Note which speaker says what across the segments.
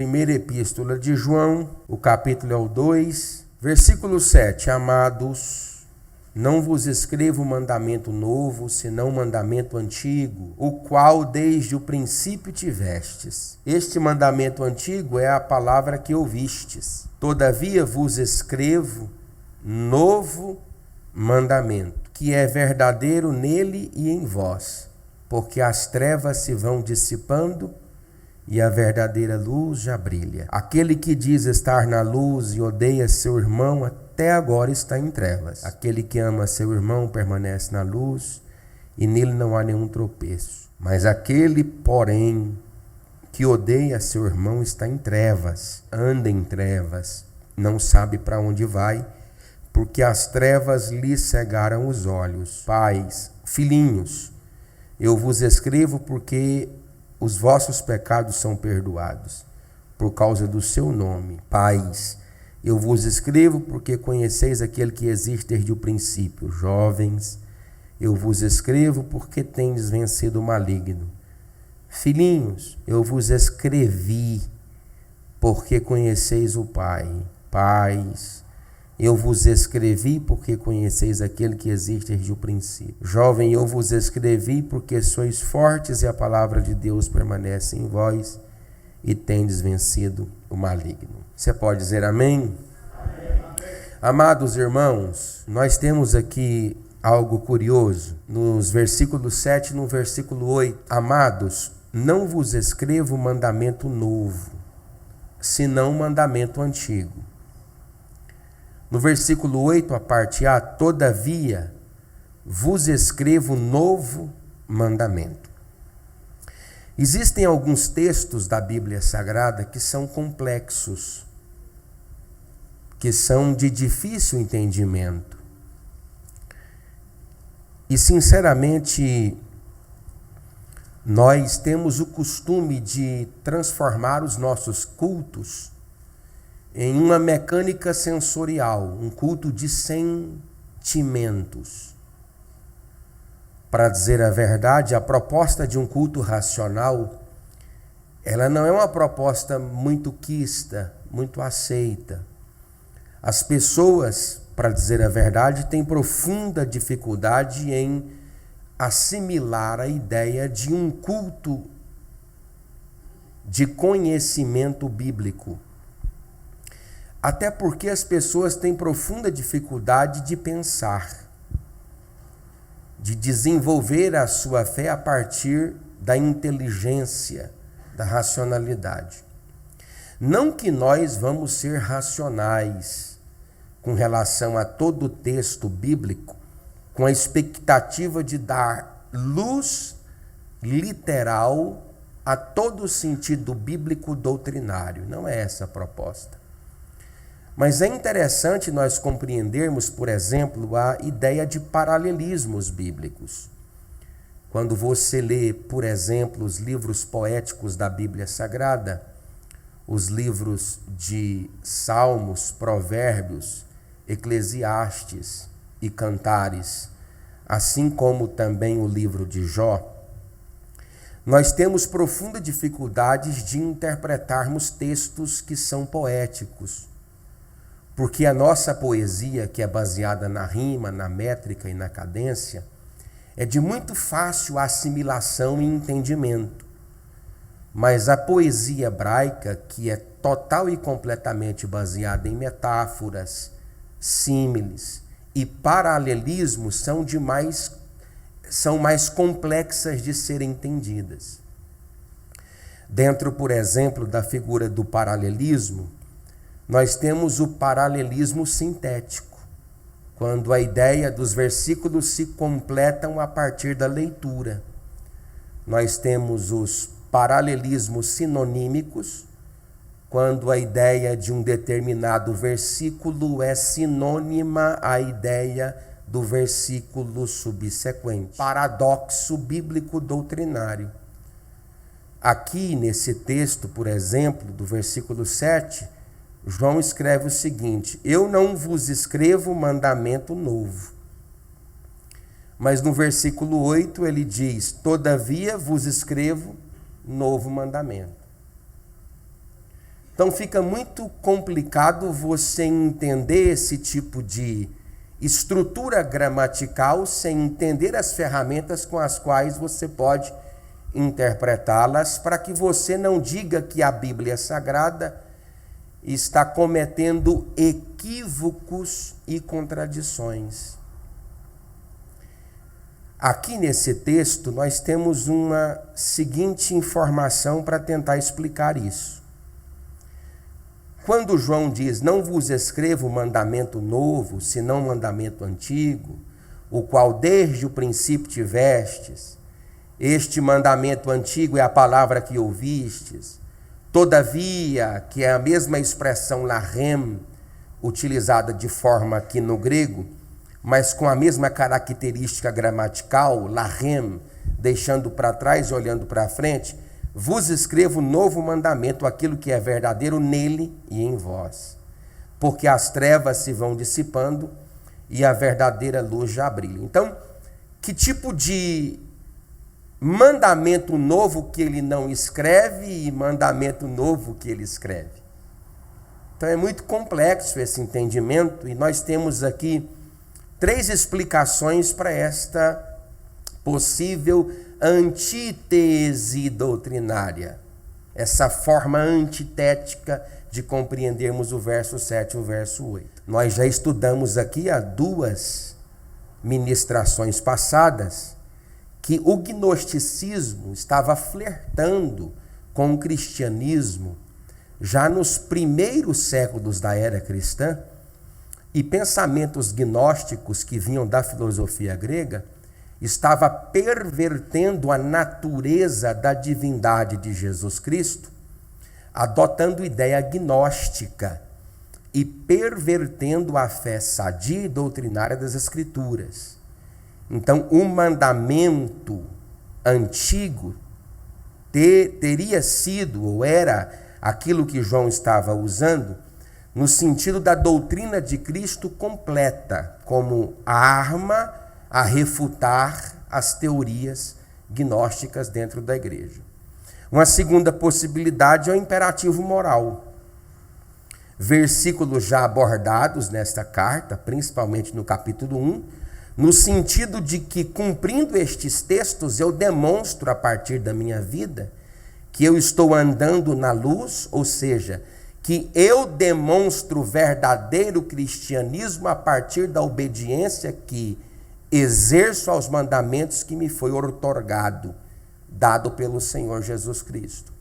Speaker 1: Primeira Epístola de João, o capítulo é o 2, versículo 7. Amados, não vos escrevo mandamento novo, senão mandamento antigo, o qual desde o princípio tivestes. Este mandamento antigo é a palavra que ouvistes. Todavia vos escrevo novo mandamento, que é verdadeiro nele e em vós, porque as trevas se vão dissipando e a verdadeira luz já brilha. Aquele que diz estar na luz e odeia seu irmão, até agora está em trevas. Aquele que ama seu irmão permanece na luz e nele não há nenhum tropeço. Mas aquele, porém, que odeia seu irmão está em trevas, anda em trevas, não sabe para onde vai, porque as trevas lhe cegaram os olhos. Pais, filhinhos, eu vos escrevo porque os vossos pecados são perdoados, por causa do seu nome. Pais, eu vos escrevo porque conheceis aquele que existe desde o princípio. Jovens, eu vos escrevo porque tendes vencido o maligno. Filhinhos, eu vos escrevi porque conheceis o Pai. Pais, eu vos escrevi porque conheceis aquele que existe desde o princípio. Jovem, eu vos escrevi porque sois fortes e a palavra de Deus permanece em vós e tendes vencido o maligno. Você pode dizer amém? Amém. Amados irmãos, nós temos aqui algo curioso nos versículos 7 e no versículo 8. Amados, não vos escrevo mandamento novo, senão mandamento antigo. No versículo 8, a parte A, todavia, vos escrevo novo mandamento. Existem alguns textos da Bíblia Sagrada que são complexos, que são de difícil entendimento. E, sinceramente, nós temos o costume de transformar os nossos cultos em uma mecânica sensorial, um culto de sentimentos. Para dizer a verdade, a proposta de um culto racional, ela não é uma proposta muito quista, muito aceita. As pessoas, para dizer a verdade, têm profunda dificuldade em assimilar a ideia de um culto de conhecimento bíblico. Até porque as pessoas têm profunda dificuldade de pensar, de desenvolver a sua fé a partir da inteligência, da racionalidade. Não que nós vamos ser racionais com relação a todo o texto bíblico, com a expectativa de dar luz literal a todo o sentido bíblico doutrinário. Não é essa a proposta. Mas é interessante nós compreendermos, por exemplo, a ideia de paralelismos bíblicos. Quando você lê, por exemplo, os livros poéticos da Bíblia Sagrada, os livros de Salmos, Provérbios, Eclesiastes e Cantares, assim como também o livro de Jó, nós temos profunda dificuldade de interpretarmos textos que são poéticos. Porque a nossa poesia, que é baseada na rima, na métrica e na cadência, é de muito fácil assimilação e entendimento. Mas a poesia hebraica, que é total e completamente baseada em metáforas, símiles e paralelismos, são mais complexas de serem entendidas. Dentro, por exemplo, da figura do paralelismo, nós temos o paralelismo sintético, quando a ideia dos versículos se completam a partir da leitura. Nós temos os paralelismos sinonímicos, quando a ideia de um determinado versículo é sinônima à ideia do versículo subsequente. Paradoxo bíblico doutrinário. Aqui, nesse texto, por exemplo, do versículo 7, João escreve o seguinte: eu não vos escrevo mandamento novo. Mas no versículo 8 ele diz: todavia vos escrevo novo mandamento. Então fica muito complicado você entender esse tipo de estrutura gramatical sem entender as ferramentas com as quais você pode interpretá-las, para que você não diga que a Bíblia Sagrada está cometendo equívocos e contradições. Aqui nesse texto nós temos uma seguinte informação para tentar explicar isso. Quando João diz, não vos escrevo mandamento novo, senão mandamento antigo, o qual desde o princípio tivestes, este mandamento antigo é a palavra que ouvistes, todavia, que é a mesma expressão larem, utilizada de forma aqui no grego, mas com a mesma característica gramatical, larem, deixando para trás e olhando para frente, vos escrevo novo mandamento, aquilo que é verdadeiro nele e em vós, porque as trevas se vão dissipando e a verdadeira luz já brilha. Então, que tipo de mandamento novo que ele não escreve e mandamento novo que ele escreve? Então é muito complexo esse entendimento e nós temos aqui 3 explicações para esta possível antítese doutrinária, essa forma antitética de compreendermos o verso 7 e o verso 8. Nós já estudamos aqui há 2 ministrações passadas que o gnosticismo estava flertando com o cristianismo já nos primeiros séculos da era cristã, e pensamentos gnósticos que vinham da filosofia grega estava pervertendo a natureza da divindade de Jesus Cristo, adotando ideia gnóstica e pervertendo a fé sadia e doutrinária das Escrituras. Então, o mandamento antigo teria sido, ou era, aquilo que João estava usando, no sentido da doutrina de Cristo completa, como arma a refutar as teorias gnósticas dentro da igreja. Uma segunda possibilidade é o imperativo moral. Versículos já abordados nesta carta, principalmente no capítulo 1, no sentido de que, cumprindo estes textos, eu demonstro a partir da minha vida que eu estou andando na luz, ou seja, que eu demonstro verdadeiro cristianismo a partir da obediência que exerço aos mandamentos que me foi outorgado, dado pelo Senhor Jesus Cristo.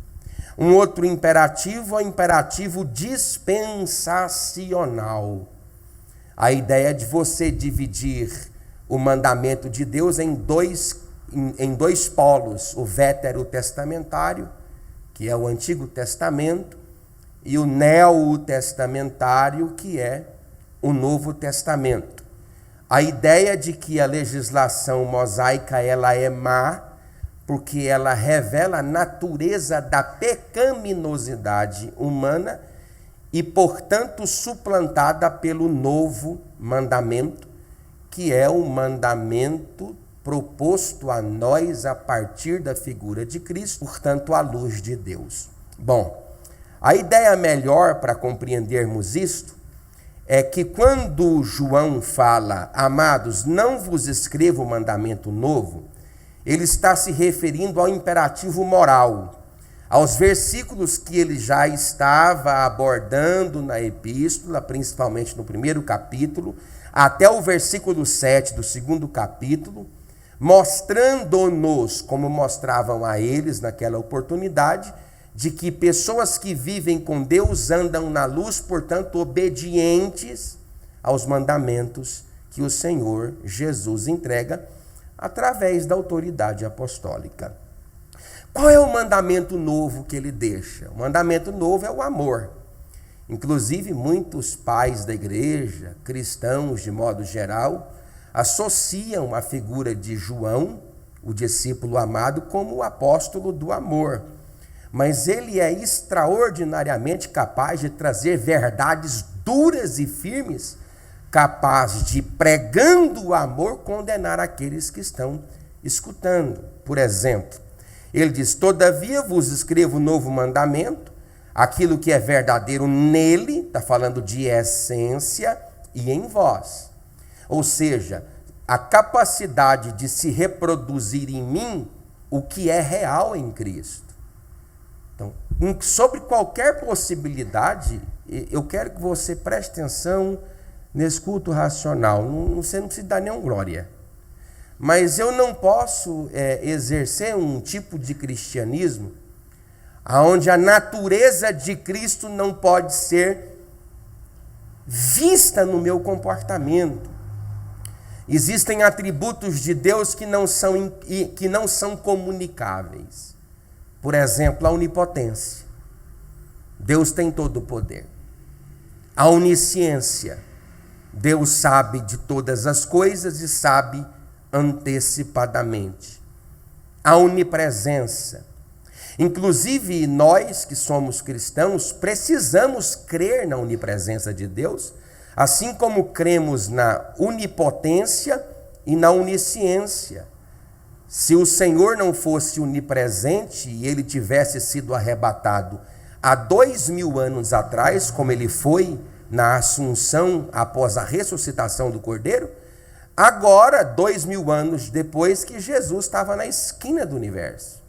Speaker 1: Um outro imperativo é o imperativo dispensacional. A ideia de você dividir o mandamento de Deus em dois polos, o veterotestamentário, que é o Antigo Testamento, e o neotestamentário, que é o Novo Testamento. A ideia de que a legislação mosaica ela é má, porque ela revela a natureza da pecaminosidade humana e, portanto, suplantada pelo novo mandamento, que é o mandamento proposto a nós a partir da figura de Cristo, portanto, à luz de Deus. Bom, a ideia melhor para compreendermos isto é que quando João fala, amados, não vos escrevo mandamento novo, ele está se referindo ao imperativo moral, aos versículos que ele já estava abordando na epístola, principalmente no primeiro capítulo, até o versículo 7 do segundo capítulo, mostrando-nos, como mostravam a eles naquela oportunidade, de que pessoas que vivem com Deus andam na luz, portanto, obedientes aos mandamentos que o Senhor Jesus entrega através da autoridade apostólica. Qual é o mandamento novo que ele deixa? O mandamento novo é o amor. Inclusive, muitos pais da igreja, cristãos de modo geral, associam a figura de João, o discípulo amado, como o apóstolo do amor. Mas ele é extraordinariamente capaz de trazer verdades duras e firmes, capaz de, pregando o amor, condenar aqueles que estão escutando. Por exemplo, ele diz, todavia vos escrevo novo mandamento, aquilo que é verdadeiro nele, está falando de essência, e em vós. Ou seja, a capacidade de se reproduzir em mim o que é real em Cristo. Então, sobre qualquer possibilidade, eu quero que você preste atenção nesse culto racional. Você não precisa dar nenhuma glória. Mas eu não posso exercer um tipo de cristianismo onde a natureza de Cristo não pode ser vista no meu comportamento. Existem atributos de Deus que não são comunicáveis. Por exemplo, a onipotência. Deus tem todo o poder. A onisciência. Deus sabe de todas as coisas e sabe antecipadamente. A onipresença. Inclusive, nós que somos cristãos precisamos crer na onipresença de Deus, assim como cremos na onipotência e na onisciência. Se o Senhor não fosse onipresente e ele tivesse sido arrebatado há 2000 anos atrás, como ele foi na Assunção após a ressuscitação do Cordeiro, agora, 2000 anos depois que Jesus estava na esquina do universo.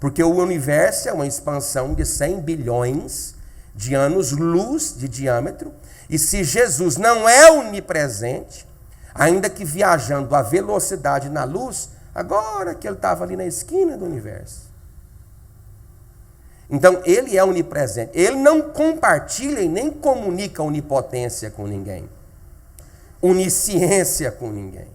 Speaker 1: Porque o universo é uma expansão de 100 bilhões de anos-luz de diâmetro, e se Jesus não é onipresente, ainda que viajando a velocidade na luz, agora que ele estava ali na esquina do universo. Então, ele é onipresente. Ele não compartilha e nem comunica onipotência com ninguém, onisciência com ninguém,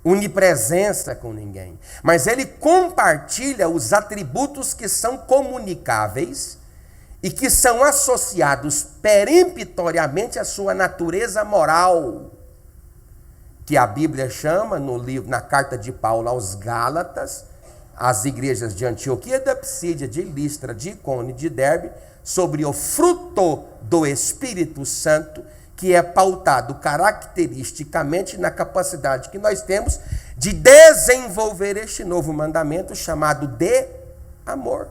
Speaker 1: onipresença com ninguém. Mas ele compartilha os atributos que são comunicáveis e que são associados peremptoriamente à sua natureza moral, que a Bíblia chama, na carta de Paulo aos Gálatas, as igrejas de Antioquia, da Psídia, de Listra, de Icônio, de Derbe, sobre o fruto do Espírito Santo, que é pautado caracteristicamente na capacidade que nós temos de desenvolver este novo mandamento chamado de amor.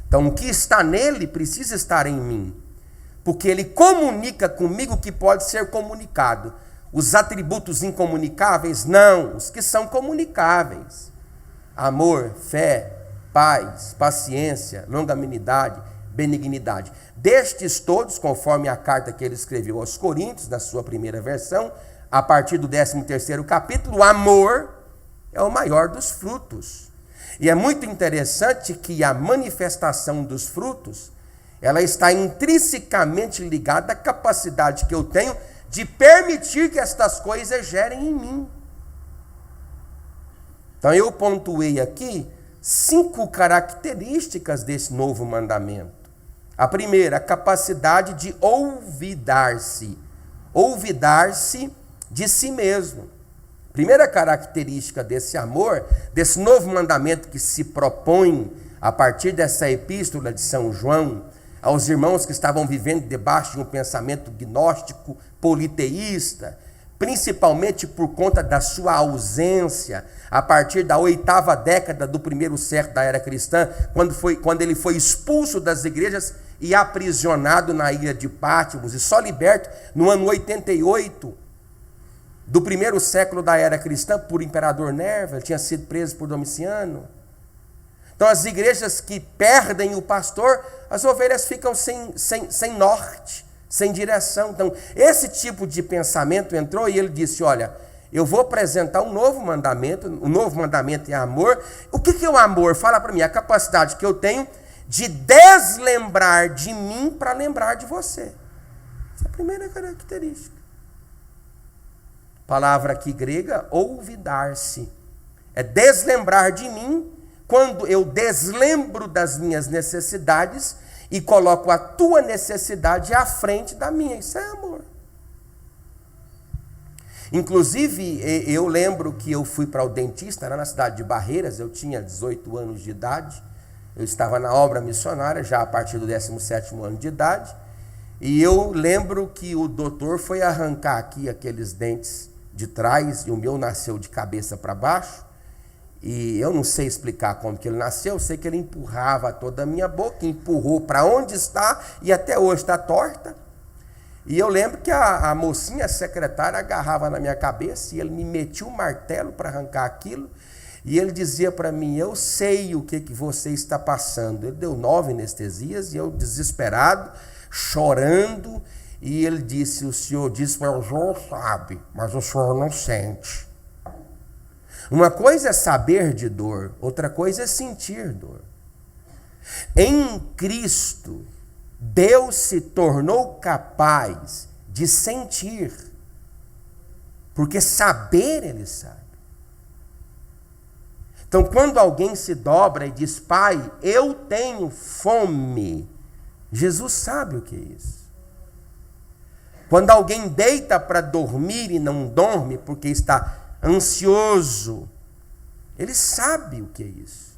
Speaker 1: Então, o que está nele precisa estar em mim, porque ele comunica comigo o que pode ser comunicado. Os atributos incomunicáveis, não, os que são comunicáveis. Amor, fé, paz, paciência, longanimidade, benignidade. Destes todos, conforme a carta que ele escreveu aos Coríntios, na sua primeira versão, a partir do 13º capítulo, o amor é o maior dos frutos. E é muito interessante que a manifestação dos frutos, ela está intrinsecamente ligada à capacidade que eu tenho de permitir que estas coisas gerem em mim. Então eu pontuei aqui 5 características desse novo mandamento. A primeira, a capacidade de olvidar-se de si mesmo. Primeira característica desse amor, desse novo mandamento que se propõe a partir dessa epístola de São João, aos irmãos que estavam vivendo debaixo de um pensamento gnóstico, politeísta, principalmente por conta da sua ausência, a partir da 8ª década do primeiro século da era cristã, quando ele foi expulso das igrejas e aprisionado na ilha de Patmos, e só liberto no ano 88 do primeiro século da era cristã por imperador Nerva. Ele tinha sido preso por Domiciano. Então, as igrejas que perdem o pastor, as ovelhas ficam sem norte, sem direção. Então, esse tipo de pensamento entrou e ele disse, olha, eu vou apresentar um novo mandamento, o novo mandamento é amor. O que é o amor? Fala para mim, a capacidade que eu tenho de deslembrar de mim para lembrar de você. Essa é a primeira característica. Palavra aqui grega, olvidar-se. É deslembrar de mim quando eu deslembro das minhas necessidades e coloco a tua necessidade à frente da minha. Isso é amor. Inclusive, eu lembro que eu fui para o dentista, lá na cidade de Barreiras, eu tinha 18 anos de idade, eu estava na obra missionária, já a partir do 17º ano de idade, e eu lembro que o doutor foi arrancar aqui aqueles dentes de trás, e o meu nasceu de cabeça para baixo, E eu não sei explicar como que ele nasceu, eu sei que ele empurrava toda a minha boca, empurrou para onde está e até hoje está torta. E eu lembro que a mocinha, a secretária, agarrava na minha cabeça e ele me metia um martelo para arrancar aquilo. E ele dizia para mim, eu sei o que você está passando. Ele deu 9 anestesias e eu desesperado, chorando. E ele disse, o senhor disse, mas o senhor sabe, mas o senhor não sente. Uma coisa é saber de dor, outra coisa é sentir dor. Em Cristo, Deus se tornou capaz de sentir, porque saber Ele sabe. Então, quando alguém se dobra e diz, Pai, eu tenho fome, Jesus sabe o que é isso. Quando alguém deita para dormir e não dorme porque está ansioso, ele sabe o que é isso.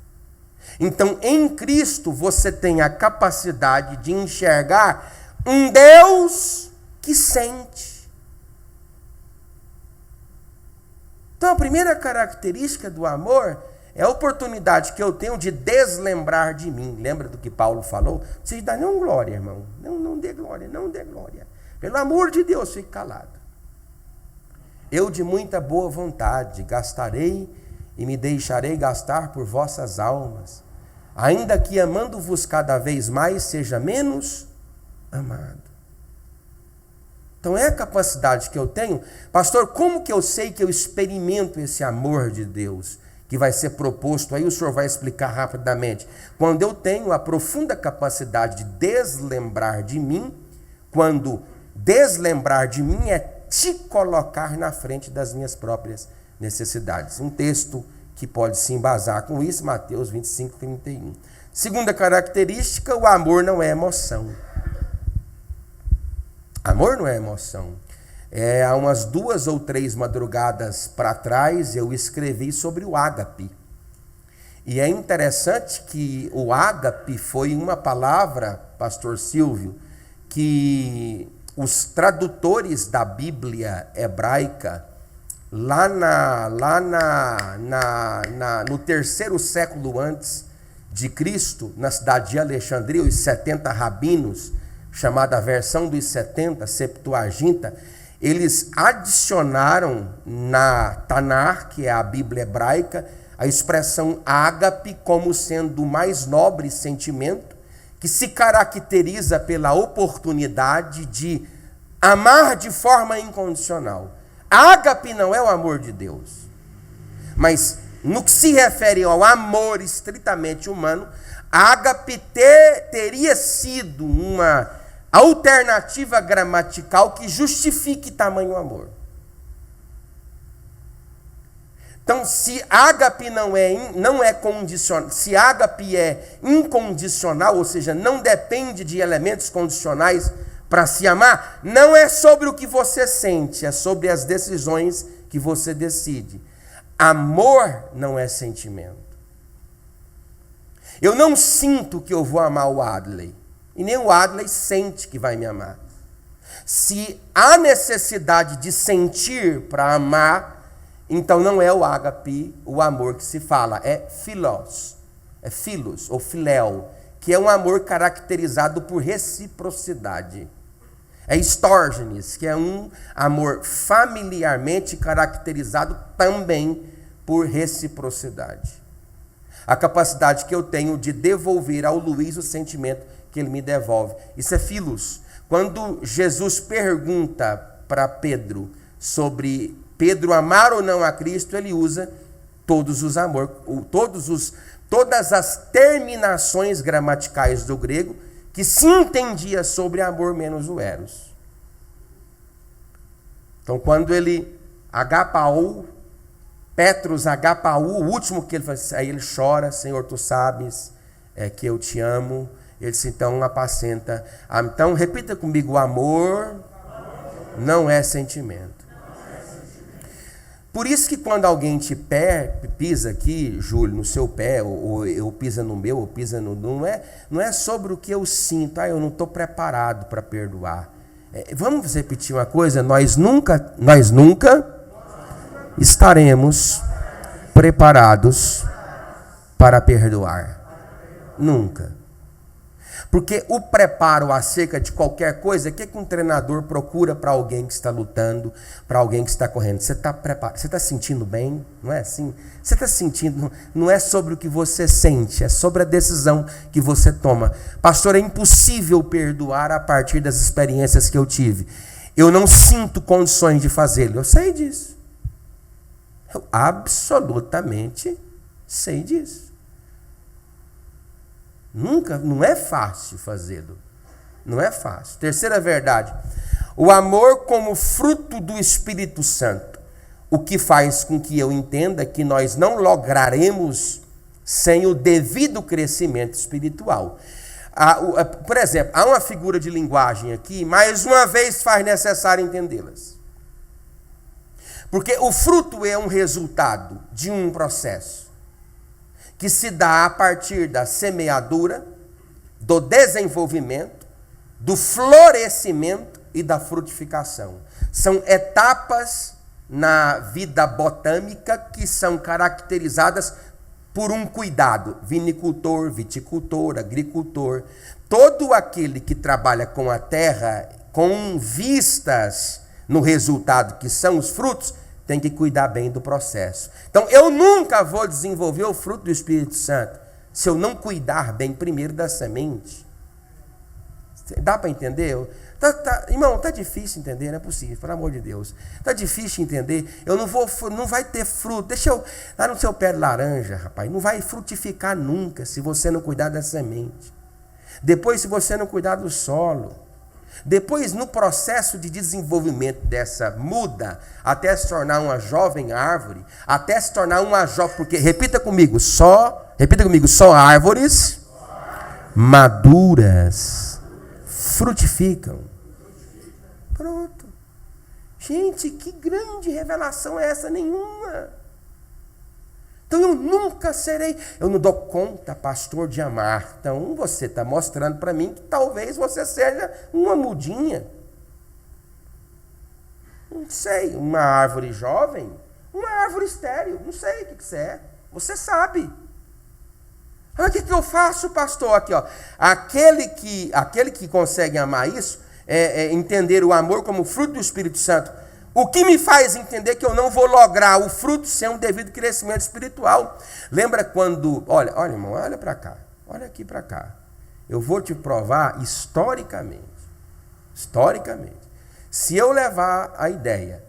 Speaker 1: Então, em Cristo, você tem a capacidade de enxergar um Deus que sente. Então, a primeira característica do amor é a oportunidade que eu tenho de deslembrar de mim. Lembra do que Paulo falou? Não precisa dar nenhuma glória, irmão. Não dê glória, não dê glória. Pelo amor de Deus, fique calado. Eu de muita boa vontade gastarei e me deixarei gastar por vossas almas, ainda que amando-vos cada vez mais seja menos amado. Então é a capacidade que eu tenho. Pastor, como que eu sei que eu experimento esse amor de Deus que vai ser proposto? Aí o senhor vai explicar rapidamente. Quando eu tenho a profunda capacidade de deslembrar de mim, quando deslembrar de mim é te colocar na frente das minhas próprias necessidades. Um texto que pode se embasar com isso, Mateus 25, 31. Segunda característica, o amor não é emoção. Amor não é emoção. Há umas 2 ou 3 madrugadas para trás, eu escrevi sobre o ágape. E é interessante que o ágape foi uma palavra, pastor Silvio, que os tradutores da Bíblia hebraica, lá no 3º século antes de Cristo, na cidade de Alexandria, os 70 rabinos, chamada versão dos 70, Septuaginta, eles adicionaram na Tanar, que é a Bíblia hebraica, a expressão ágape como sendo o mais nobre sentimento, que se caracteriza pela oportunidade de amar de forma incondicional. Ágape não é o amor de Deus, mas no que se refere ao amor estritamente humano, ágape teria sido uma alternativa gramatical que justifique tamanho amor. Então, se ágape não é condicional, se ágape é incondicional, ou seja, não depende de elementos condicionais para se amar, não é sobre o que você sente, é sobre as decisões que você decide. Amor não é sentimento. Eu não sinto que eu vou amar o Adley, e nem o Adley sente que vai me amar. Se há necessidade de sentir para amar, então não é o ágape, o amor que se fala, é philos ou philéu, que é um amor caracterizado por reciprocidade. É storgenes, que é um amor familiarmente caracterizado também por reciprocidade. A capacidade que eu tenho de devolver ao Luiz o sentimento que ele me devolve. Isso é philos. Quando Jesus pergunta para Pedro sobre Pedro amar ou não a Cristo, ele usa todas as terminações gramaticais do grego que se entendia sobre amor menos o eros. Então, quando ele agapau, Petrus agapau, o último que ele faz, aí ele chora, Senhor, tu sabes que eu te amo. Ele disse, então apacenta. Então, repita comigo, o amor não é sentimento. Por isso que quando alguém te pisa aqui, Júlio, no seu pé, ou pisa no meu, ou pisa no... Não é sobre o que eu sinto. Eu não estou preparado para perdoar. Vamos repetir uma coisa? Nós nunca estaremos preparados para perdoar. Nunca. Porque o preparo acerca de qualquer coisa, o que um treinador procura para alguém que está lutando, para alguém que está correndo? Você está preparado? Você está sentindo bem? Não é assim? Você está sentindo? Não é sobre o que você sente, é sobre a decisão que você toma. Pastor, é impossível perdoar a partir das experiências que eu tive. Eu não sinto condições de fazê-lo. Eu sei disso. Eu absolutamente sei disso. Nunca, não é fácil fazê-lo. Não é fácil. Terceira verdade. O amor como fruto do Espírito Santo. O que faz com que eu entenda que nós não lograremos sem o devido crescimento espiritual. Por exemplo, há uma figura de linguagem aqui, mais uma vez faz necessário entendê-las. Porque o fruto é um resultado de um processo que se dá a partir da semeadura, do desenvolvimento, do florescimento e da frutificação. São etapas na vida botânica que são caracterizadas por um cuidado. Vinicultor, viticultor, agricultor, todo aquele que trabalha com a terra, com vistas no resultado que são os frutos, tem que cuidar bem do processo. Então, eu nunca vou desenvolver o fruto do Espírito Santo se eu não cuidar bem primeiro da semente. Dá para entender? Irmão, está difícil entender, não é possível, pelo amor de Deus. Está difícil entender. Não vai ter fruto. Deixa eu, lá no seu pé de laranja, rapaz, não vai frutificar nunca se você não cuidar da semente. Depois, se você não cuidar do solo. Depois, no processo de desenvolvimento dessa muda, até se tornar uma jovem árvore, até se tornar uma jovem, porque, repita comigo, só árvores maduras frutificam. Pronto. Gente, que grande revelação é essa? Nenhuma. Então eu nunca serei, eu não dou conta, pastor, de amar. Então você está mostrando para mim que talvez você seja uma mudinha. Não sei, uma árvore jovem, uma árvore estéril, não sei o que você é. Você sabe. Mas o que eu faço, pastor? Aqui, ó. Aquele que consegue amar isso, entender o amor como fruto do Espírito Santo. O que me faz entender que eu não vou lograr o fruto sem um devido crescimento espiritual. Lembra quando... Olha, irmão, olha para cá. Olha aqui para cá. Eu vou te provar historicamente. Se eu levar a ideia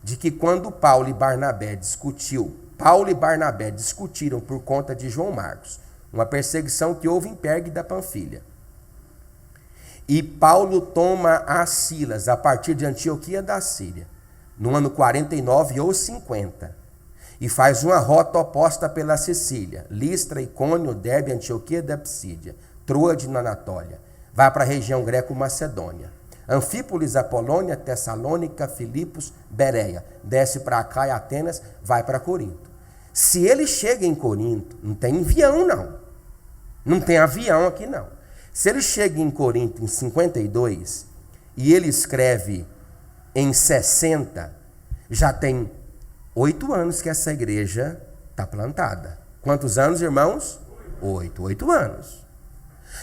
Speaker 1: de que quando Paulo e Barnabé discutiram por conta de João Marcos, uma perseguição que houve em Pergue da Panfilha, e Paulo toma a Silas a partir de Antioquia da Síria, no ano 49 ou 50, e faz uma rota oposta pela Sicília, Listra, Icônio, Derbe, Antioquia da Psídia, Troade na Anatólia, vai para a região greco-macedônia, Anfípolis, Apolônia, Tessalônica, Filipos, Bereia, desce para Acaia, Atenas, vai para Corinto. Se ele chega em Corinto, não tem avião não tem avião aqui não. Se ele chega em Corinto em 52 e ele escreve em 60, já tem 8 anos que essa igreja está plantada. Quantos anos, irmãos? 8 anos.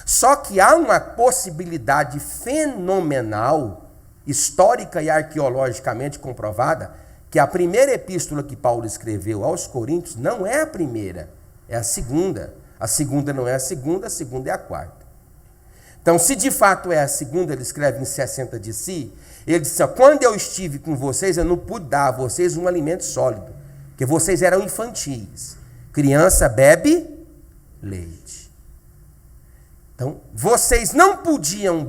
Speaker 1: Só que há uma possibilidade fenomenal, histórica e arqueologicamente comprovada, que a primeira epístola que Paulo escreveu aos Coríntios não é a primeira, é a segunda. A segunda não é a segunda é a quarta. Então, se de fato é a segunda, ele escreve em 60 de si, ele disse, quando eu estive com vocês, eu não pude dar a vocês um alimento sólido, porque vocês eram infantis. Criança bebe leite. Então, vocês não podiam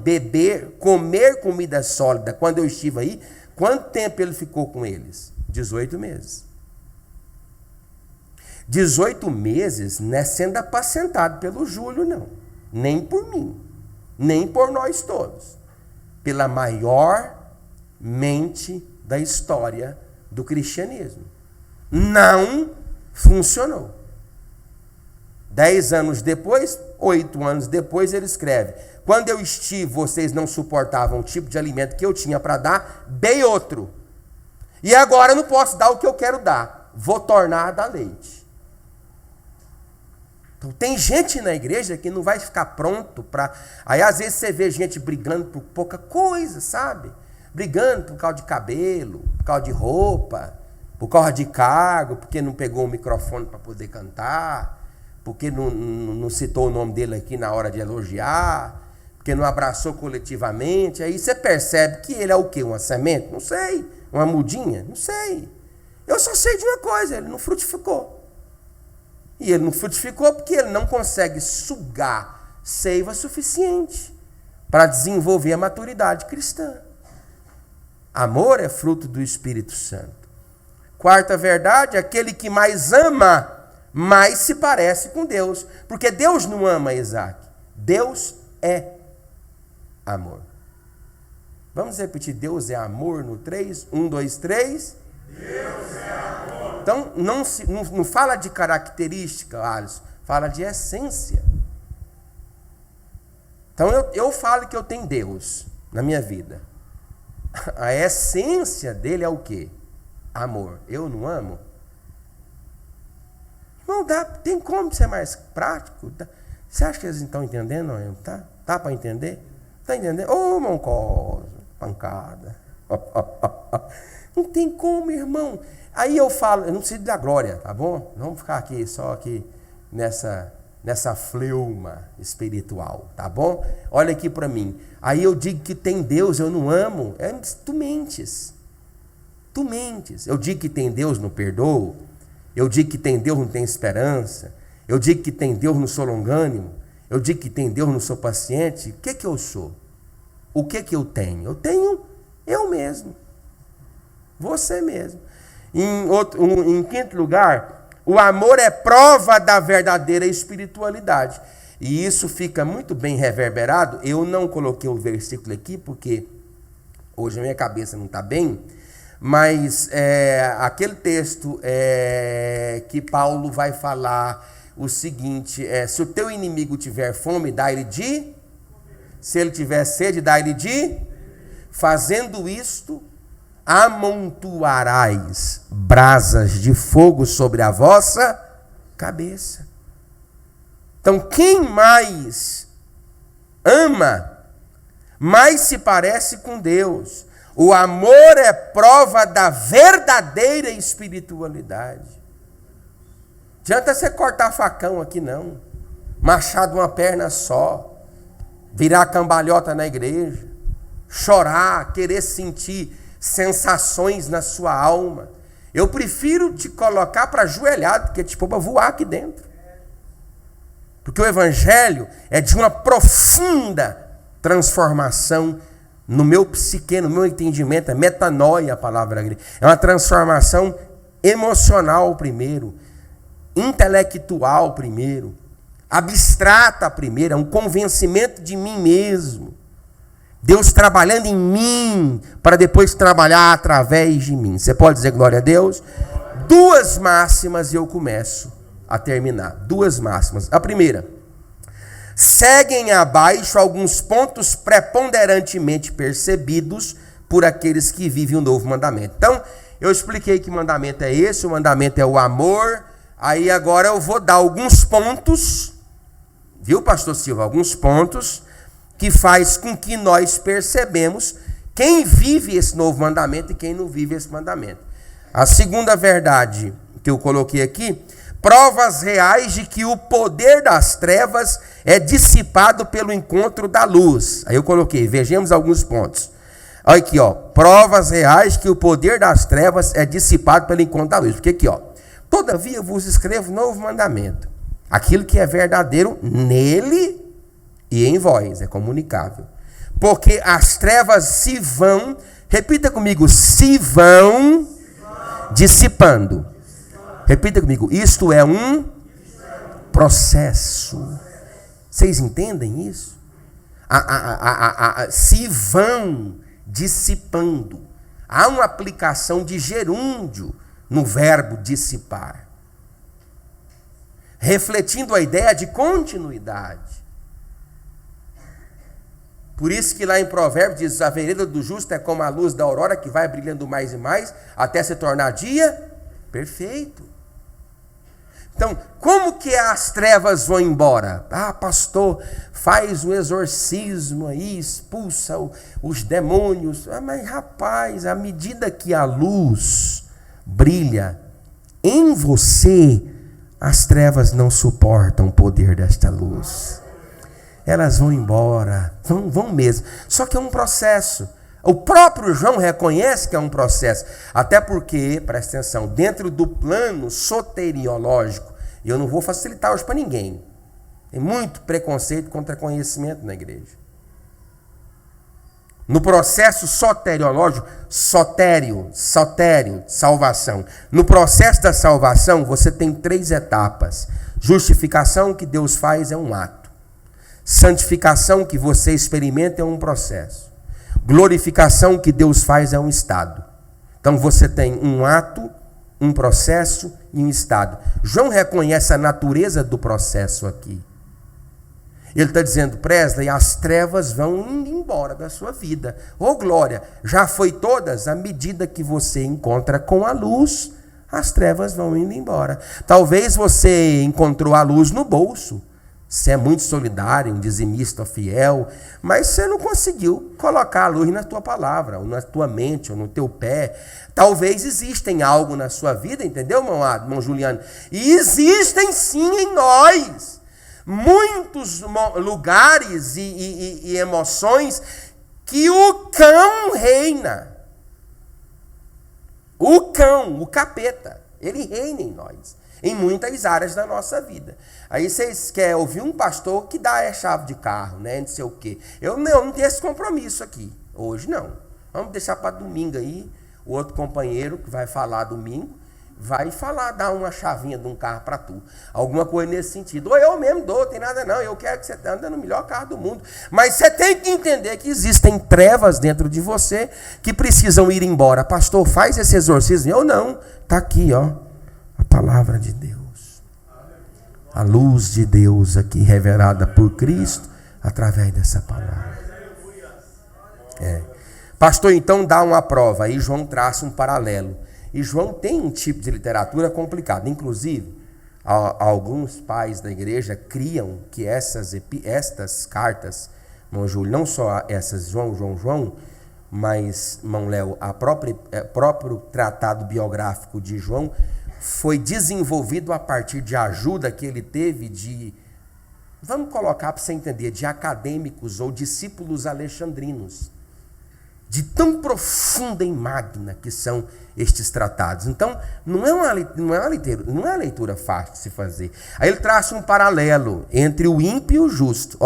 Speaker 1: comer comida sólida quando eu estive aí. Quanto tempo ele ficou com eles? 18 meses. 18 meses não é sendo apacentado pelo Júlio, não. Nem por mim. Nem por nós todos. Pela maior mente da história do cristianismo. Não funcionou. 10 anos depois, 8 anos depois, ele escreve, quando eu estive, vocês não suportavam o tipo de alimento que eu tinha para dar, dei outro. E agora eu não posso dar o que eu quero dar. Vou tornar a dar leite. Então, tem gente na igreja que não vai ficar pronto para... Aí, às vezes, você vê gente brigando por pouca coisa, sabe? Brigando por causa de cabelo, por causa de roupa, por causa de cargo, porque não pegou o microfone para poder cantar, porque não citou o nome dele aqui na hora de elogiar, porque não abraçou coletivamente. Aí você percebe que ele é o quê? Uma semente? Não sei. Uma mudinha? Não sei. Eu só sei de uma coisa, ele não frutificou. E ele não frutificou porque ele não consegue sugar seiva suficiente para desenvolver a maturidade cristã. Amor é fruto do Espírito Santo. Quarta verdade, aquele que mais ama, mais se parece com Deus. Porque Deus não ama Isaac. Deus é amor. Vamos repetir, Deus é amor no 3? 1, 2, 3.
Speaker 2: Deus é amor.
Speaker 1: Então, não fala de característica, Alisson, fala de essência. Então, eu falo que eu tenho Deus na minha vida. A essência dele é o quê? Amor. Eu não amo? Não dá, tem como ser mais prático? Você acha que eles não estão entendendo? Não, tá para entender? Está entendendo? Ô, Moncosa, pancada. Não tem como, irmão. Aí eu falo, eu não preciso da glória, tá bom? Vamos ficar aqui, só aqui, nessa fleuma espiritual, tá bom? Olha aqui para mim. Aí eu digo que tem Deus, eu não amo. Tu mentes. Tu mentes. Eu digo que tem Deus, não perdoo. Eu digo que tem Deus, não tem esperança. Eu digo que tem Deus, não sou longânimo. Eu digo que tem Deus, não sou paciente. O que eu sou? O que eu tenho? Eu tenho eu mesmo. Você mesmo. Em quinto lugar, o amor é prova da verdadeira espiritualidade. E isso fica muito bem reverberado. Eu não coloquei o versículo aqui, porque hoje a minha cabeça não está bem. Mas aquele texto que Paulo vai falar o seguinte, se o teu inimigo tiver fome, dá-lhe de... Se ele tiver sede, dá-lhe de... Fazendo isto, amontoarás brasas de fogo sobre a vossa cabeça. Então, quem mais ama, mais se parece com Deus. O amor é prova da verdadeira espiritualidade. Não adianta você cortar facão aqui, não. Machado uma perna só. Virar cambalhota na igreja. Chorar, querer sentir sensações na sua alma. Eu prefiro te colocar para ajoelhado, porque tipo para voar aqui dentro. Porque o evangelho é de uma profunda transformação no meu psique, no meu entendimento. É metanoia a palavra grega. É uma transformação emocional primeiro, intelectual primeiro, abstrata primeiro, é um convencimento de mim mesmo. Deus trabalhando em mim, para depois trabalhar através de mim. Você pode dizer glória a Deus? Duas máximas e eu começo a terminar. Duas máximas. A primeira: seguem abaixo alguns pontos preponderantemente percebidos por aqueles que vivem o novo mandamento. Então, eu expliquei que mandamento é esse, o mandamento é o amor. Aí agora eu vou dar alguns pontos, viu, pastor Silva? Alguns pontos que faz com que nós percebemos quem vive esse novo mandamento e quem não vive esse mandamento. A segunda verdade que eu coloquei aqui: provas reais de que o poder das trevas é dissipado pelo encontro da luz. Aí eu coloquei, vejamos alguns pontos. Olha aqui, ó, provas reais que o poder das trevas é dissipado pelo encontro da luz. Porque aqui, ó, todavia vos escrevo novo mandamento, aquilo que é verdadeiro nele e em vós, é comunicável. Porque as trevas se vão, repita comigo, se vão dissipando. Repita comigo, isto é um processo. Vocês entendem isso? Se vão dissipando. Há uma aplicação de gerúndio no verbo dissipar, refletindo a ideia de continuidade. Por isso que lá em Provérbios diz: a vereda do justo é como a luz da aurora, que vai brilhando mais e mais, até se tornar dia perfeito. Então, como que as trevas vão embora? Ah, pastor, faz o exorcismo aí, expulsa os demônios. Ah, mas rapaz, à medida que a luz brilha em você, as trevas não suportam o poder desta luz. Elas vão embora, vão mesmo. Só que é um processo. O próprio João reconhece que é um processo. Até porque, presta atenção, dentro do plano soteriológico, e eu não vou facilitar hoje para ninguém. Tem muito preconceito contra conhecimento na igreja. No processo soteriológico, sotério, salvação. No processo da salvação, você tem 3 etapas. Justificação, que Deus faz, é um ato. Santificação, que você experimenta, é um processo. Glorificação, que Deus faz, é um estado. Então você tem um ato, um processo e um estado. João reconhece a natureza do processo aqui. Ele está dizendo, Presley, as trevas vão indo embora da sua vida. Ô glória, já foi todas? À medida que você encontra com a luz, as trevas vão indo embora. Talvez você encontrou a luz no bolso. Você é muito solidário, um dizimista fiel, mas você não conseguiu colocar a luz na tua palavra, ou na tua mente, ou no teu pé. Talvez existem algo na sua vida, entendeu, irmão Juliano? E existem sim em nós muitos lugares e emoções que o cão reina. O cão, o capeta, ele reina em nós. Em muitas áreas da nossa vida. Aí vocês querem ouvir um pastor que dá a chave de carro, né? Não sei o quê. Eu não tenho esse compromisso aqui. Hoje não. Vamos deixar para domingo aí. O outro companheiro que vai falar domingo vai falar, dar uma chavinha de um carro para tu. Alguma coisa nesse sentido. Ou eu mesmo dou, tem nada não. Eu quero que você ande no melhor carro do mundo. Mas você tem que entender que existem trevas dentro de você que precisam ir embora. Pastor, faz esse exorcismo. Eu não. Está aqui, ó. A palavra de Deus, a luz de Deus aqui revelada por Cristo através dessa palavra. Pastor, então dá uma prova. Aí João traça um paralelo. E João tem um tipo de literatura complicado. Inclusive, alguns pais da igreja criam que estas cartas, irmão Júlio, não só essas João, mas, irmão Léo, próprio tratado biográfico de João foi desenvolvido a partir de ajuda que ele teve de, vamos colocar para você entender, de acadêmicos ou discípulos alexandrinos, de tão profunda e magna que são estes tratados. Então, não é uma leitura fácil de se fazer. Aí ele traça um paralelo entre o ímpio e o justo.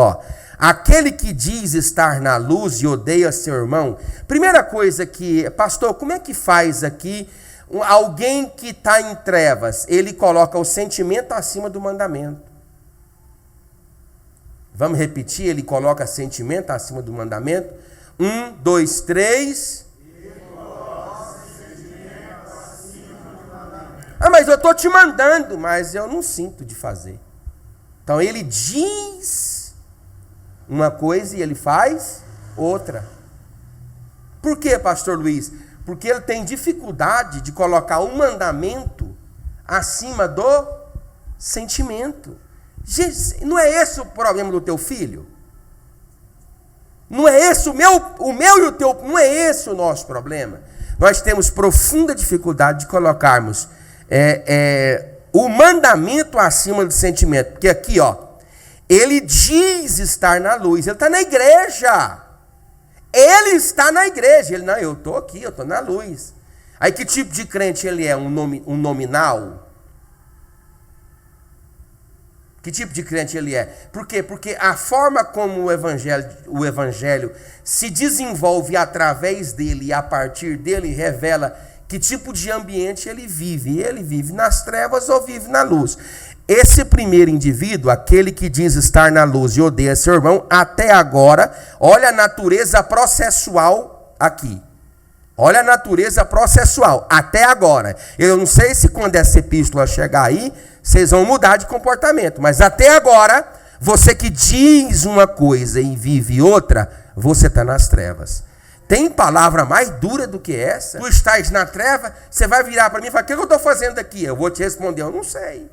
Speaker 1: Aquele que diz estar na luz e odeia seu irmão. Primeira coisa que, pastor, como é que faz aqui? Alguém que está em trevas, ele coloca o sentimento acima do mandamento. Vamos repetir, ele coloca sentimento acima do mandamento. 1, 2, 3. Mas eu estou te mandando, mas eu não sinto de fazer. Então ele diz uma coisa e ele faz outra. Por quê, pastor Luiz? Porque ele tem dificuldade de colocar um mandamento acima do sentimento. Não é esse o problema do teu filho? Não é esse o meu e o teu, não é esse o nosso problema. Nós temos profunda dificuldade de colocarmos o mandamento acima do sentimento. Porque aqui, ele diz estar na luz, ele está na igreja. Ele está na igreja. Ele, não, eu estou aqui, eu estou na luz. Aí que tipo de crente ele é? Um nominal? Que tipo de crente ele é? Por quê? Porque a forma como o evangelho se desenvolve através dele e a partir dele revela que tipo de ambiente ele vive. Ele vive nas trevas ou vive na luz. Esse primeiro indivíduo, aquele que diz estar na luz e odeia seu irmão, até agora, olha a natureza processual aqui. Olha a natureza processual, até agora. Eu não sei se quando essa epístola chegar aí, vocês vão mudar de comportamento. Mas até agora, você que diz uma coisa e vive outra, você está nas trevas. Tem palavra mais dura do que essa? Tu estás na treva, você vai virar para mim e falar, o que eu estou fazendo aqui? Eu vou te responder, eu não sei.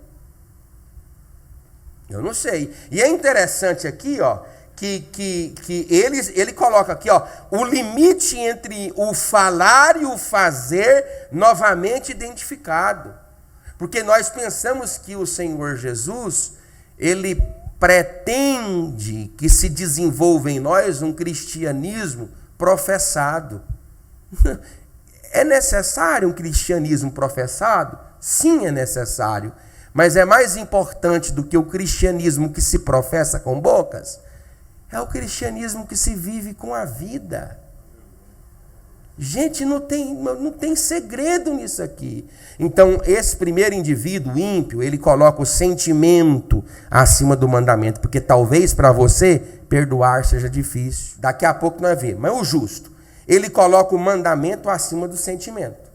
Speaker 1: Eu não sei. E é interessante aqui, ó, que ele coloca aqui, ó, o limite entre o falar e o fazer novamente identificado. Porque nós pensamos que o Senhor Jesus, ele pretende que se desenvolva em nós um cristianismo professado. É necessário um cristianismo professado? Sim, é necessário. Mas é mais importante do que o cristianismo que se professa com bocas, é o cristianismo que se vive com a vida. Gente, não tem segredo nisso aqui. Então, esse primeiro indivíduo ímpio, ele coloca o sentimento acima do mandamento, porque talvez para você perdoar seja difícil. Daqui a pouco nós vemos. Mas o justo, ele coloca o mandamento acima do sentimento.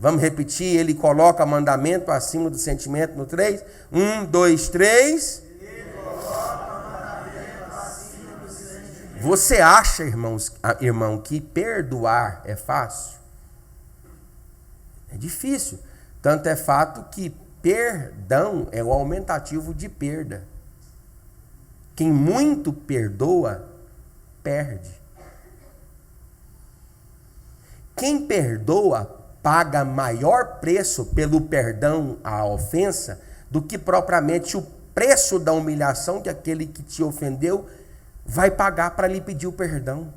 Speaker 1: Vamos repetir, ele coloca o mandamento acima do sentimento no 3. 1, 2, 3. Ele coloca o mandamento acima do sentimento. Você acha, irmão, que perdoar é fácil? É difícil. Tanto é fato que perdão é o aumentativo de perda. Quem muito perdoa, perde. Quem perdoa, paga maior preço pelo perdão à ofensa do que propriamente o preço da humilhação que aquele que te ofendeu vai pagar para lhe pedir o perdão.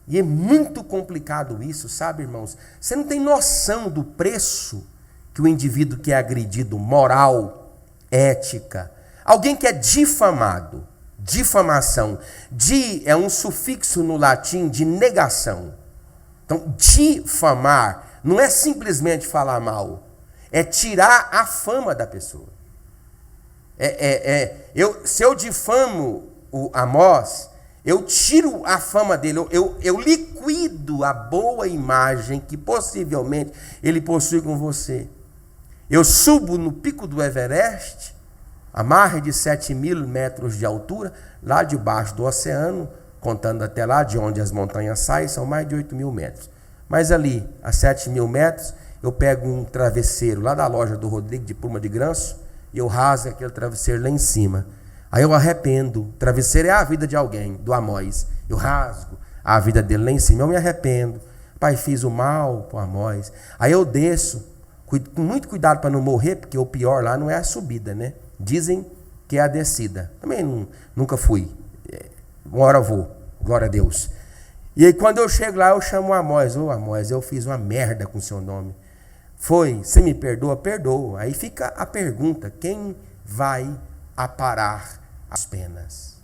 Speaker 1: E é muito complicado isso, sabe, irmãos? Você não tem noção do preço que o indivíduo que é agredido, moral, ética, alguém que é difamado. Difamação. É um sufixo no latim de negação. Então, difamar não é simplesmente falar mal. É tirar a fama da pessoa. Se eu difamo o Amós, eu tiro a fama dele. Eu liquido a boa imagem que possivelmente ele possui com você. Eu subo no pico do Everest, a mais de 7.000 metros de altura, lá debaixo do oceano, contando até lá de onde as montanhas saem, são mais de 8.000 metros. Mas ali, a 7.000 metros, eu pego um travesseiro lá da loja do Rodrigo de Puma de Granço, e eu rasgo aquele travesseiro lá em cima. Aí eu arrependo. O travesseiro é a vida de alguém, do Amós. Eu rasgo a vida dele lá em cima, eu me arrependo. Pai, fiz o mal para o Amós. Aí eu desço, com muito cuidado para não morrer, porque o pior lá não é a subida, né? Dizem que é a descida. Também nunca fui. Uma hora eu vou. Glória a Deus. E aí quando eu chego lá, eu chamo o Amós. Ô Amós, eu fiz uma merda com o seu nome. Foi, você me perdoa? Perdoa. Aí fica a pergunta, quem vai aparar as penas?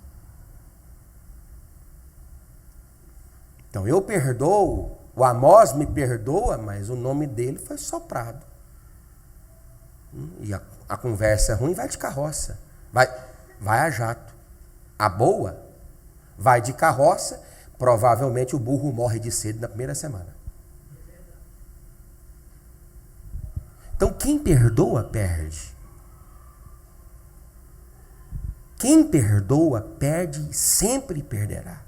Speaker 1: Então eu perdoo, o Amós me perdoa, mas o nome dele foi soprado. E a conversa ruim vai de carroça, vai a jato. A boa vai de carroça, provavelmente o burro morre de sede na primeira semana. Então quem perdoa, perde. Quem perdoa, perde e sempre perderá.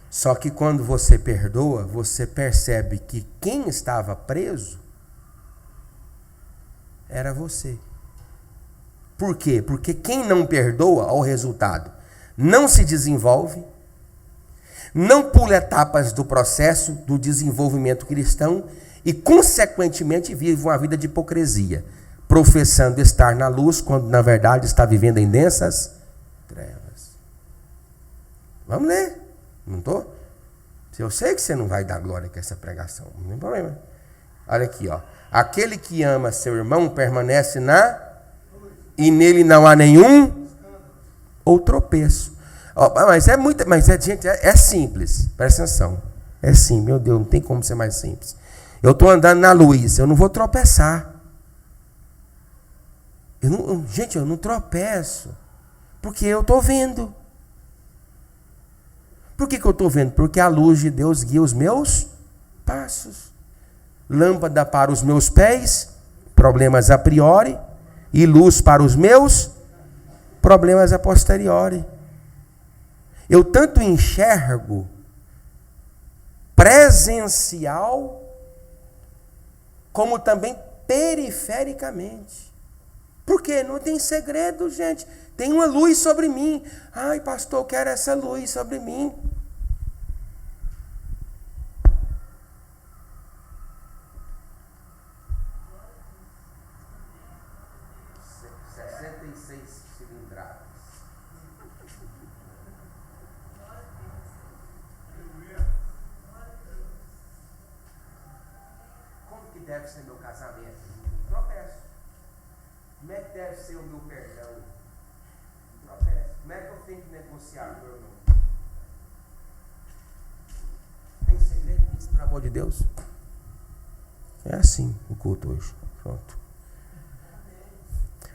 Speaker 1: Só que quando você perdoa, você percebe que quem estava preso era você. Por quê? Porque quem não perdoa, ao resultado, não se desenvolve, não pula etapas do processo do desenvolvimento cristão e, consequentemente, vive uma vida de hipocrisia, professando estar na luz, quando, na verdade, está vivendo em densas trevas. Vamos ler. Não estou? Eu sei que você não vai dar glória com essa pregação, não tem problema. Olha aqui, ó. Aquele que ama seu irmão permanece e nele não há nenhum ou tropeço. Ó, gente, é simples. Presta atenção. É simples, meu Deus, não tem como ser mais simples. Eu estou andando na luz, eu não vou tropeçar. Eu não tropeço, porque eu estou vendo. Por que eu estou vendo? Porque a luz de Deus guia os meus passos. Lâmpada para os meus pés, problemas a priori, e luz para os meus problemas a posteriori. Eu tanto enxergo presencial, como também perifericamente. Por quê? Não tem segredo, gente. Tem uma luz sobre mim. Ai, pastor, eu quero essa luz sobre mim. Deve ser meu casamento? Tropeço. Como é que deve ser o meu perdão? Tropeço. Como é que eu tenho que negociar com o meu irmão? Tem segredo nisso, pelo amor de Deus? É assim o culto hoje. Pronto.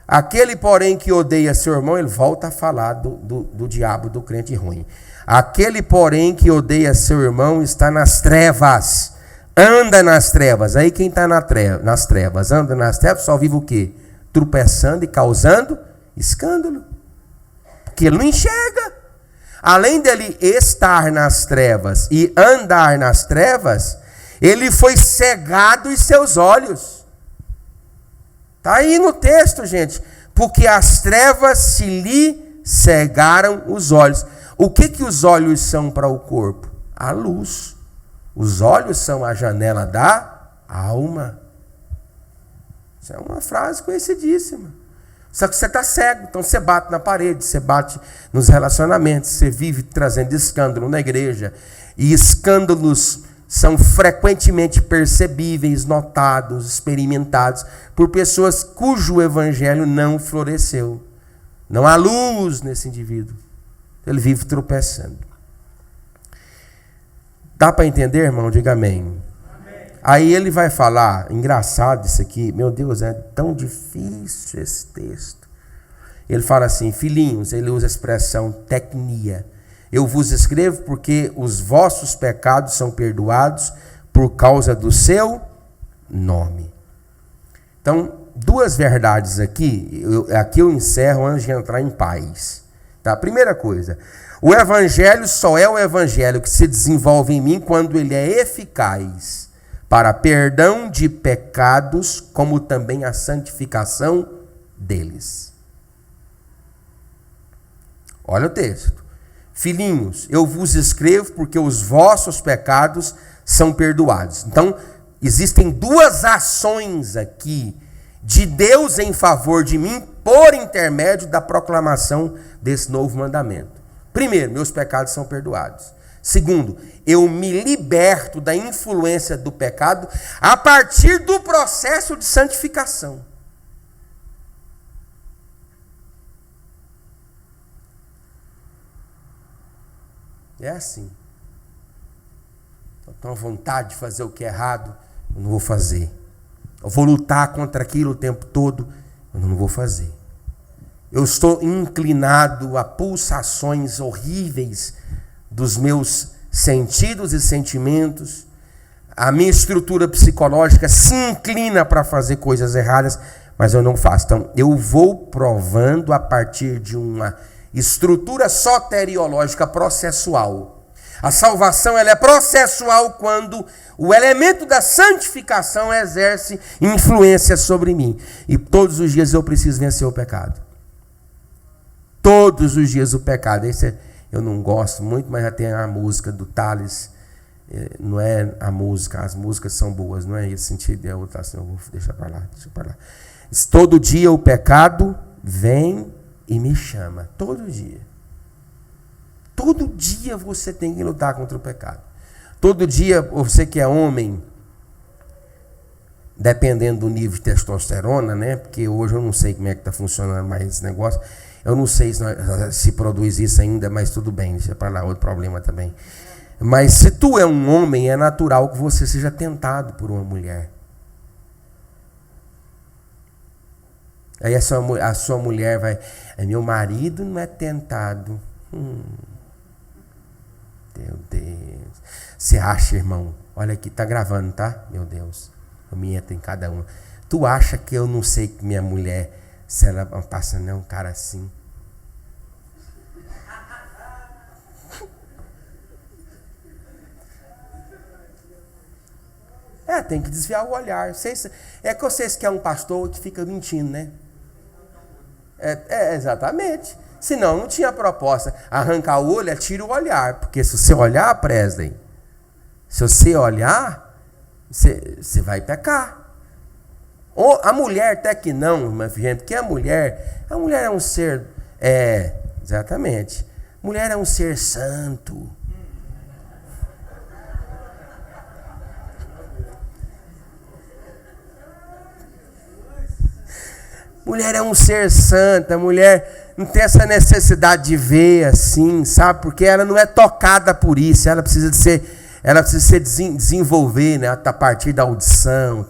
Speaker 1: Aquele, porém, que odeia seu irmão, ele volta a falar do diabo, do crente ruim. Aquele, porém, que odeia seu irmão, está nas trevas. Anda nas trevas. Aí quem está nas trevas, anda nas trevas, só vive o quê? Tropeçando e causando escândalo. Porque ele não enxerga. Além dele estar nas trevas e andar nas trevas, ele foi cegado os seus olhos. Está aí no texto, gente. Porque as trevas se lhe cegaram os olhos. O que os olhos são para o corpo? A luz. Os olhos são a janela da alma. Isso é uma frase conhecidíssima. Só que você está cego, então você bate na parede, você bate nos relacionamentos, você vive trazendo escândalo na igreja. E escândalos são frequentemente percebíveis, notados, experimentados por pessoas cujo evangelho não floresceu. Não há luz nesse indivíduo. Ele vive tropeçando. Dá para entender, irmão? Diga amém. Amém. Aí ele vai falar, engraçado isso aqui, meu Deus, é tão difícil esse texto. Ele fala assim, filhinhos, ele usa a expressão tecnia. Eu vos escrevo porque os vossos pecados são perdoados por causa do seu nome. Então, duas verdades aqui, aqui eu encerro antes de entrar em paz. Tá? Primeira coisa, o evangelho só é o evangelho que se desenvolve em mim quando ele é eficaz para perdão de pecados, como também a santificação deles. Olha o texto. Filhinhos, eu vos escrevo porque os vossos pecados são perdoados. Então, existem duas ações aqui de Deus em favor de mim por intermédio da proclamação desse novo mandamento. Primeiro, meus pecados são perdoados. Segundo, eu me liberto da influência do pecado a partir do processo de santificação. É assim. Eu tenho vontade de fazer o que é errado, eu não vou fazer. Eu vou lutar contra aquilo o tempo todo, eu não vou fazer. Eu estou inclinado a pulsações horríveis dos meus sentidos e sentimentos. A minha estrutura psicológica se inclina para fazer coisas erradas, mas eu não faço. Então, eu vou provando a partir de uma estrutura soteriológica processual. A salvação ela é processual quando o elemento da santificação exerce influência sobre mim. E todos os dias eu preciso vencer o pecado. Todos os dias o pecado. Esse eu não gosto muito, mas já tem a música do Thales. Não é a música, as músicas são boas, não é esse sentido, é outra assim, eu vou deixar para lá. Todo dia o pecado vem e me chama. Todo dia. Todo dia você tem que lutar contra o pecado. Todo dia, você que é homem, dependendo do nível de testosterona, né? Porque hoje eu não sei como é que está funcionando mais esse negócio. Eu não sei se produz isso ainda, mas tudo bem, deixa para lá, outro problema também. Mas se tu é um homem, é natural que você seja tentado por uma mulher. Aí a sua mulher vai, meu marido não é tentado. Meu Deus. Você acha, irmão? Olha aqui, tá gravando, tá? Meu Deus. Eu me entro em cada uma. Tu acha que eu não sei que minha mulher, se ela passa, não, um cara assim. Tem que desviar o olhar. É que vocês querem um pastor que fica mentindo, né? Exatamente. Senão não tinha proposta. Arrancar o olho, tira o olhar. Porque se você olhar, Presley, se você olhar, você vai pecar. Ou a mulher até que não, mas gente, porque a mulher é um ser, exatamente. Mulher é um ser santo. Mulher é um ser santa, mulher não tem essa necessidade de ver assim, sabe? Porque ela não é tocada por isso, ela precisa desenvolver, né? A partir da audição.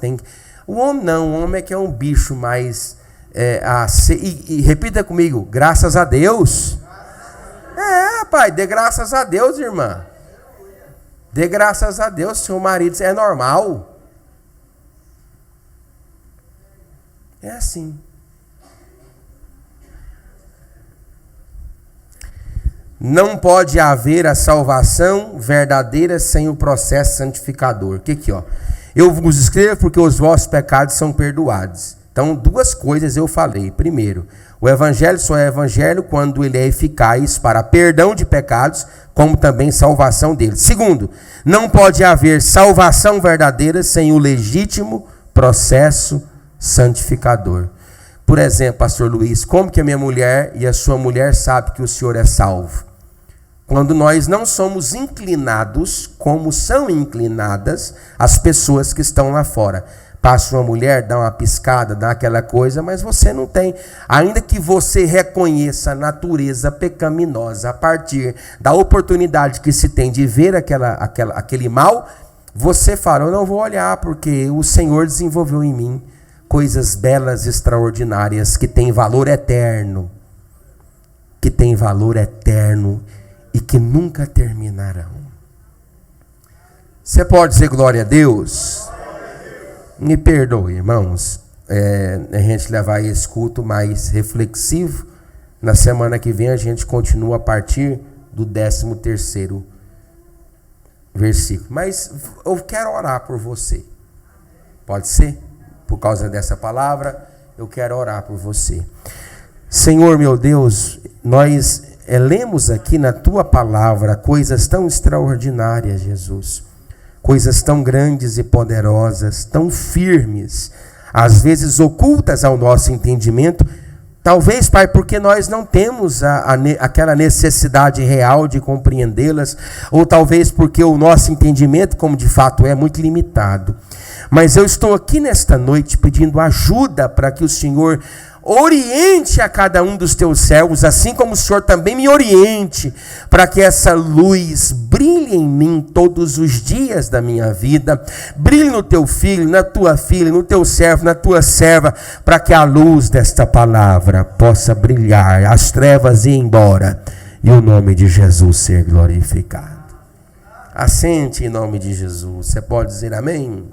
Speaker 1: O homem não, o homem é que é um bicho mais... e repita comigo, graças a Deus. Pai, dê graças a Deus, irmã. Dê graças a Deus, seu marido é normal. É assim. Não pode haver a salvação verdadeira sem o processo santificador. O que aqui, ó? Eu vos escrevo porque os vossos pecados são perdoados. Então, duas coisas eu falei. Primeiro, o evangelho só é evangelho quando ele é eficaz para perdão de pecados, como também salvação deles. Segundo, não pode haver salvação verdadeira sem o legítimo processo santificador. Por exemplo, pastor Luiz, como que a minha mulher e a sua mulher sabem que o senhor é salvo? Quando nós não somos inclinados, como são inclinadas as pessoas que estão lá fora. Passa uma mulher, dá uma piscada, dá aquela coisa, mas você não tem. Ainda que você reconheça a natureza pecaminosa a partir da oportunidade que se tem de ver aquele mal, você fala, eu não vou olhar, porque o Senhor desenvolveu em mim coisas belas, extraordinárias, que têm valor eterno. Que têm valor eterno e que nunca terminarão. Você pode dizer glória a Deus? Me perdoe, irmãos, a gente levar esse culto mais reflexivo. Na semana que vem a gente continua a partir do 13º versículo. Mas eu quero orar por você. Pode ser? Por causa dessa palavra, eu quero orar por você. Senhor, meu Deus, nós lemos aqui na Tua palavra coisas tão extraordinárias, Jesus. Coisas tão grandes e poderosas, tão firmes, às vezes ocultas ao nosso entendimento. Talvez, Pai, porque nós não temos aquela necessidade real de compreendê-las, ou talvez porque o nosso entendimento, como de fato é, muito limitado. Mas eu estou aqui nesta noite pedindo ajuda para que o Senhor oriente a cada um dos teus servos, assim como o Senhor também me oriente, para que essa luz brilhe em mim todos os dias da minha vida, brilhe no teu filho, na tua filha, no teu servo, na tua serva, para que a luz desta palavra possa brilhar, as trevas ir embora, e o nome de Jesus ser glorificado. Assente em nome de Jesus. Você pode dizer amém?